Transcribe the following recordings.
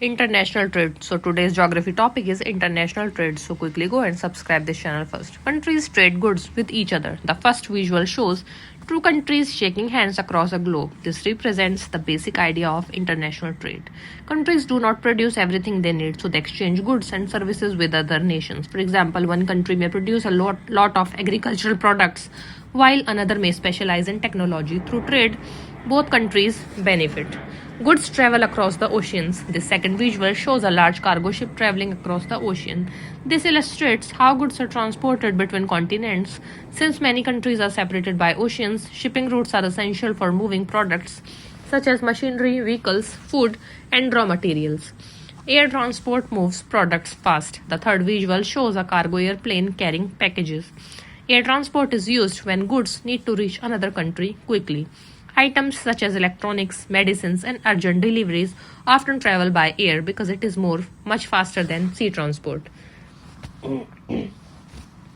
International trade. So today's geography topic is international trade. So quickly go and subscribe this channel first. Countries trade goods with each other. The first visual shows two countries shaking hands across a globe. This represents the basic idea of international trade. Countries do not produce everything they need, so they exchange goods and services with other nations. For example, one country may produce a lot of agricultural products while another may specialize in technology. Through trade, both countries benefit. Goods travel across the oceans. This second visual shows a large cargo ship traveling across the ocean. This illustrates how goods are transported between continents. Since many countries are separated by oceans, shipping routes are essential for moving products such as machinery, vehicles, food, and raw materials. Air transport moves products fast. The third visual shows a cargo airplane carrying packages. Air transport is used when goods need to reach another country quickly. Items such as electronics, medicines, and urgent deliveries often travel by air because it is much faster than sea transport.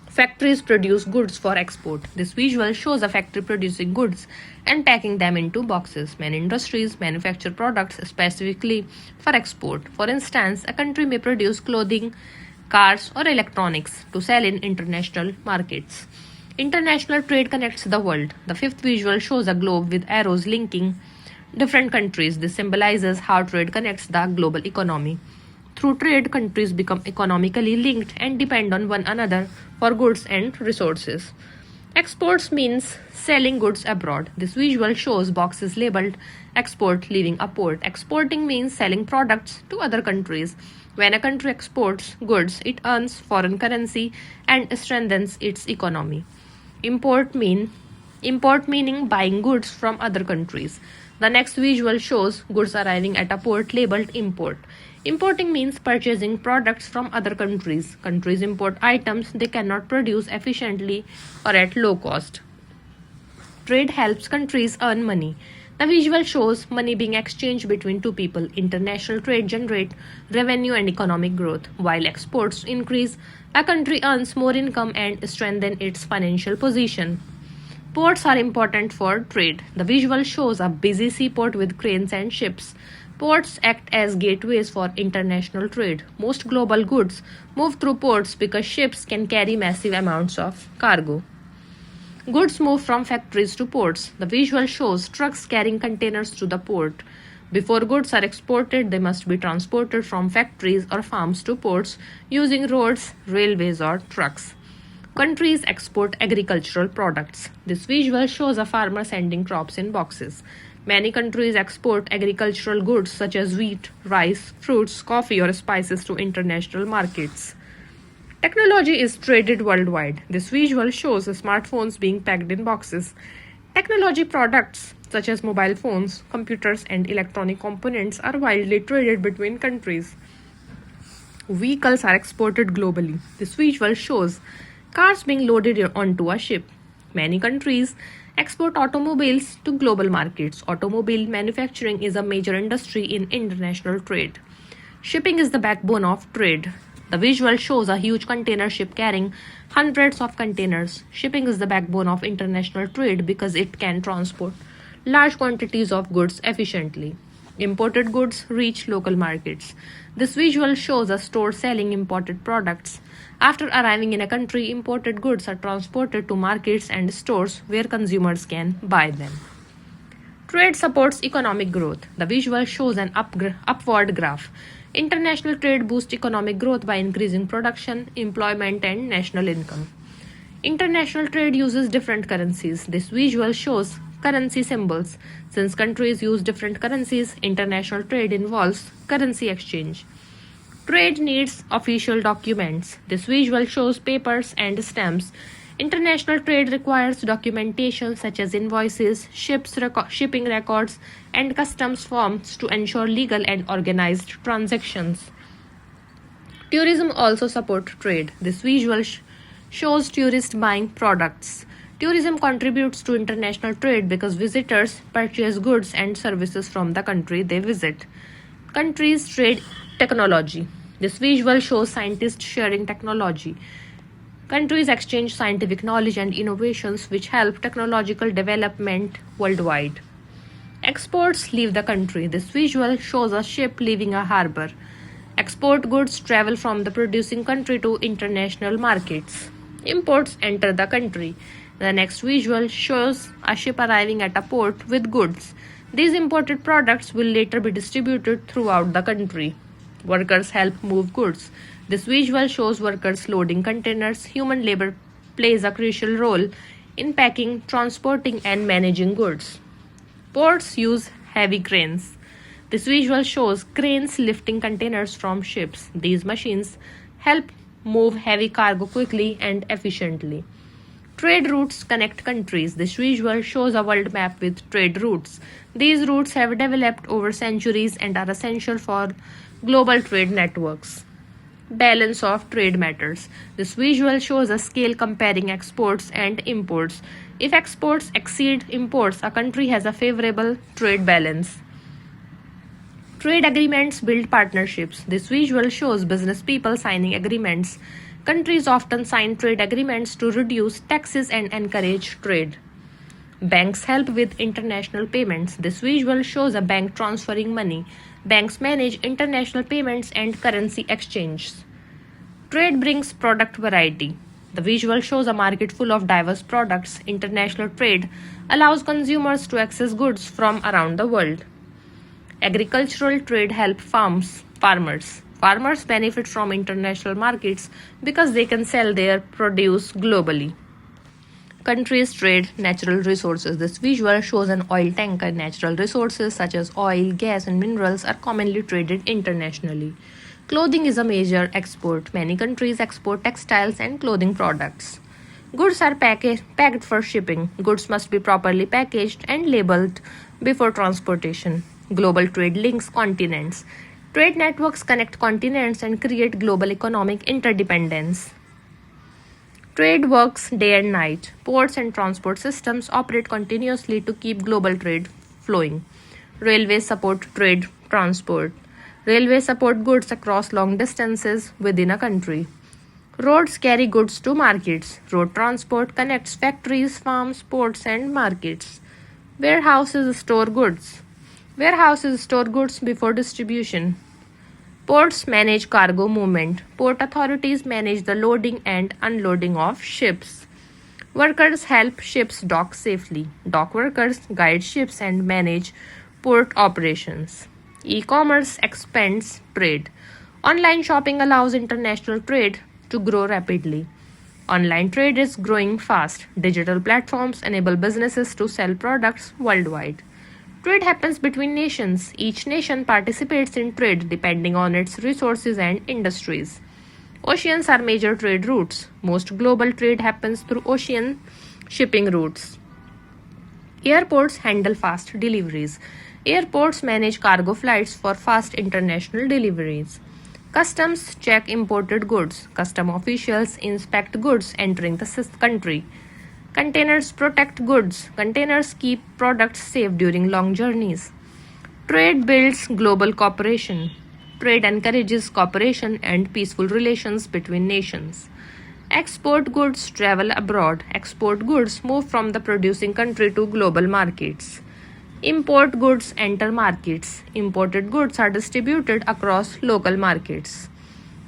Factories produce goods for export. This visual shows a factory producing goods and packing them into boxes. Many industries manufacture products specifically for export. For instance, a country may produce clothing, cars, or electronics to sell in international markets. International trade connects the world. The fifth visual shows a globe with arrows linking different countries. This symbolizes how trade connects the global economy. Through trade, countries become economically linked and depend on one another for goods and resources. Exports means selling goods abroad. This visual shows boxes labeled export leaving a port. Exporting means selling products to other countries. When a country exports goods, it earns foreign currency and strengthens its economy. Import meaning buying goods from other countries. The next visual shows goods arriving at a port labeled import. Importing means purchasing products from other countries. Countries import items they cannot produce efficiently or at low cost. Trade helps countries earn money. The visual shows money being exchanged between two people. International trade generates revenue and economic growth. While exports increase, a country earns more income and strengthens its financial position. Ports are important for trade. The visual shows a busy seaport with cranes and ships. Ports act as gateways for international trade. Most global goods move through ports because ships can carry massive amounts of cargo. Goods move from factories to ports. The visual shows trucks carrying containers to the port. Before goods are exported, they must be transported from factories or farms to ports using roads, railways, or trucks. Countries export agricultural products. This visual shows a farmer sending crops in boxes. Many countries export agricultural goods such as wheat, rice, fruits, coffee, or spices to international markets. Technology is traded worldwide. This visual shows smartphones being packed in boxes. Technology products such as mobile phones, computers, and electronic components are widely traded between countries. Vehicles are exported globally. This visual shows cars being loaded onto a ship. Many countries export automobiles to global markets. Automobile manufacturing is a major industry in international trade. Shipping is the backbone of trade. The visual shows a huge container ship carrying hundreds of containers. Shipping is the backbone of international trade because it can transport large quantities of goods efficiently. Imported goods reach local markets. This visual shows a store selling imported products. After arriving in a country, imported goods are transported to markets and stores where consumers can buy them. Trade supports economic growth. The visual shows an upward graph. International trade boosts economic growth by increasing production, employment, and national income. International trade uses different currencies. This visual shows currency symbols. Since countries use different currencies, international trade involves currency exchange. Trade needs official documents. This visual shows papers and stamps. International trade requires documentation such as invoices, shipping records, and customs forms to ensure legal and organized transactions. Tourism also supports trade. This visual shows tourists buying products. Tourism contributes to international trade because visitors purchase goods and services from the country they visit. Countries trade technology. This visual shows scientists sharing technology. Countries exchange scientific knowledge and innovations which help technological development worldwide. Exports leave the country. This visual shows a ship leaving a harbor. Export goods travel from the producing country to international markets. Imports enter the country. The next visual shows a ship arriving at a port with goods. These imported products will later be distributed throughout the country. Workers help move goods. This visual shows workers loading containers. Human labor plays a crucial role in packing, transporting, and managing goods. Ports use heavy cranes. This visual shows cranes lifting containers from ships. These machines help move heavy cargo quickly and efficiently. Trade routes connect countries. This visual shows a world map with trade routes. These routes have developed over centuries and are essential for global trade networks. Balance of trade matters. This visual shows a scale comparing exports and imports. If exports exceed imports, a country has a favorable trade balance. Trade agreements build partnerships. This visual shows business people signing agreements. Countries often sign trade agreements to reduce taxes and encourage trade. Banks help with international payments. This visual shows a bank transferring money. Banks manage international payments and currency exchanges. Trade brings product variety. The visual shows a market full of diverse products. International trade allows consumers to access goods from around the world. Agricultural trade helps farmers. Farmers benefit from international markets because they can sell their produce globally. Countries trade natural resources. This visual shows an oil tanker. Natural resources such as oil, gas, and minerals are commonly traded internationally. Clothing is a major export. Many countries export textiles and clothing products. Goods are packed for shipping. Goods must be properly packaged and labeled before transportation. Global trade links continents. Trade networks connect continents and create global economic interdependence. Trade works day and night. Ports and transport systems operate continuously to keep global trade flowing. Railways support trade transport. Railways support goods across long distances within a country. Roads carry goods to markets. Road transport connects factories, farms, ports, and markets. Warehouses store goods. Warehouses store goods before distribution. Ports manage cargo movement. Port authorities manage the loading and unloading of ships. Workers help ships dock safely. Dock workers guide ships and manage port operations. E-commerce expands trade. Online shopping allows international trade to grow rapidly. Online trade is growing fast. Digital platforms enable businesses to sell products worldwide. Trade happens between nations. Each nation participates in trade depending on its resources and industries. Oceans are major trade routes. Most global trade happens through ocean shipping routes. Airports handle fast deliveries. Airports manage cargo flights for fast international deliveries. Customs check imported goods. Custom officials inspect goods entering the country. Containers protect goods. Containers keep products safe during long journeys. Trade builds global cooperation. Trade encourages cooperation and peaceful relations between nations. Export goods travel abroad. Export goods move from the producing country to global markets. Import goods enter markets. Imported goods are distributed across local markets.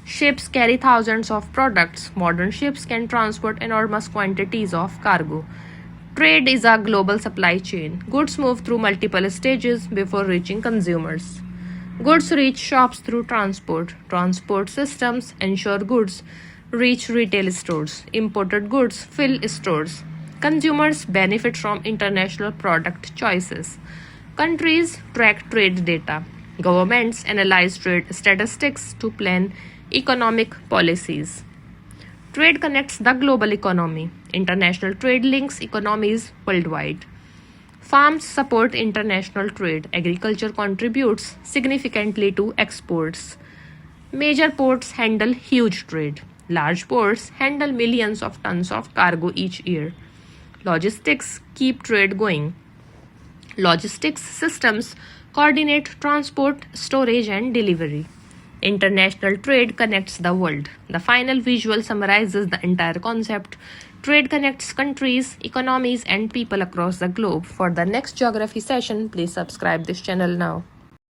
Ships carry thousands of products. Modern ships can transport enormous quantities of cargo. Trade is a global supply chain. Goods move through multiple stages before reaching consumers. Goods reach shops through transport. Transport systems ensure goods reach retail stores. Imported goods fill stores. Consumers benefit from international product choices. Countries track trade data. Governments analyze trade statistics to plan economic policies. Trade connects the global economy. International trade links economies worldwide. Farms support international trade. Agriculture contributes significantly to exports. Major ports handle huge trade. Large ports handle millions of tons of cargo each year. Logistics keep trade going. Logistics systems coordinate transport, storage, and delivery. International trade connects the world. The final visual summarizes the entire concept. Trade connects countries, economies, and people across the globe. For the next geography session, please subscribe this channel now.